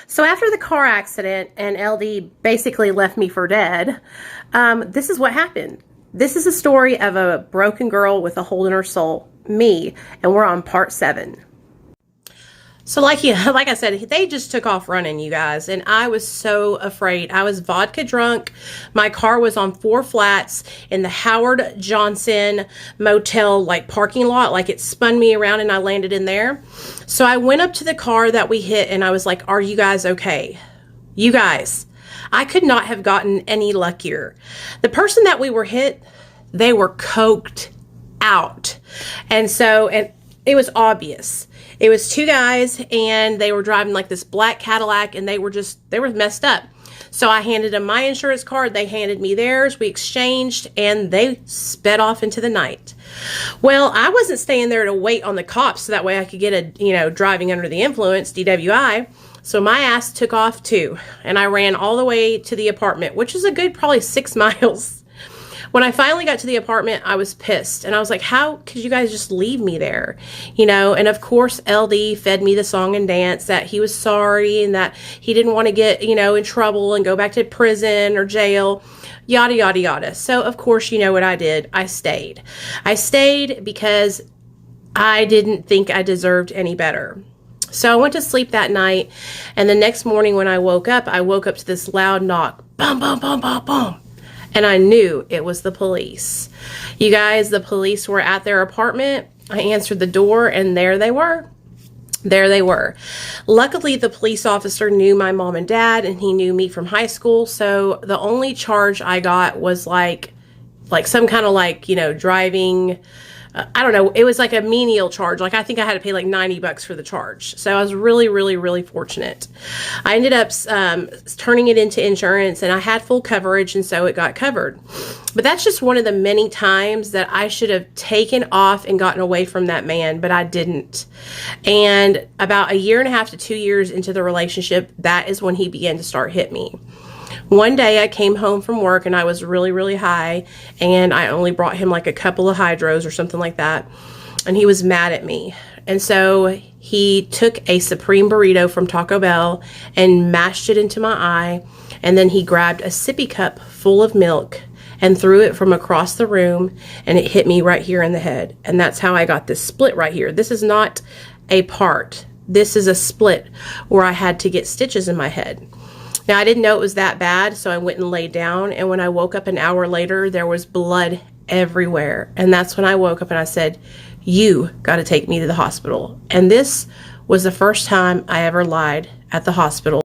So after the car accident and LD basically left me for dead, this is what happened. This is a story of a broken girl with a hole in her soul, me, and we're on part 7. So like I said, they just took off running, you guys, and I was so afraid. I was vodka drunk. My car was on 4 flats in the Howard Johnson motel parking lot. Like, it spun me around and I landed in there. So I went up to the car that we hit and I was like, "Are you guys okay?" You guys, I could not have gotten any luckier. The person that we were hit, they were coked out. And it was obvious. It was 2 guys and they were driving like this black Cadillac and they were messed up. So I handed them my insurance card. They handed me theirs. We exchanged and they sped off into the night. Well, I wasn't staying there to wait on the cops so that way I could get a, driving under the influence, DWI. So my ass took off too. And I ran all the way to the apartment, which is a good probably 6 miles. When I finally got to the apartment, I was pissed. And I was like, how could you guys just leave me there? And of course, LD fed me the song and dance that he was sorry and that he didn't want to get, in trouble and go back to prison or jail, yada, yada, yada. So, of course, you know what I did? I stayed. I stayed because I didn't think I deserved any better. So I went to sleep that night. And the next morning when I woke up to this loud knock. Boom, boom, boom, boom, boom. And I knew it was the police. You guys, the police were at their apartment. I answered the door and there they were. There they were. Luckily, the police officer knew my mom and dad and he knew me from high school. So the only charge I got was like some kind of driving. I don't know. It was like a menial charge. I think I had to pay like $90 for the charge. So I was really, really, really fortunate. I ended up turning it into insurance and I had full coverage and so it got covered. But that's just one of the many times that I should have taken off and gotten away from that man, but I didn't. And about 1.5 to 2 years into the relationship, that is when he began to start hit me. One day I came home from work and I was really, really high and I only brought him like a couple of hydros or something like that. And he was mad at me. And so he took a Supreme burrito from Taco Bell and mashed it into my eye. And then he grabbed a sippy cup full of milk and threw it from across the room and it hit me right here in the head. And that's how I got this split right here. This is not a part. This is a split where I had to get stitches in my head. Now, I didn't know it was that bad, so I went and laid down, and when I woke up an hour later, there was blood everywhere. And that's when I woke up and I said, "You got to take me to the hospital." And this was the first time I ever lied at the hospital.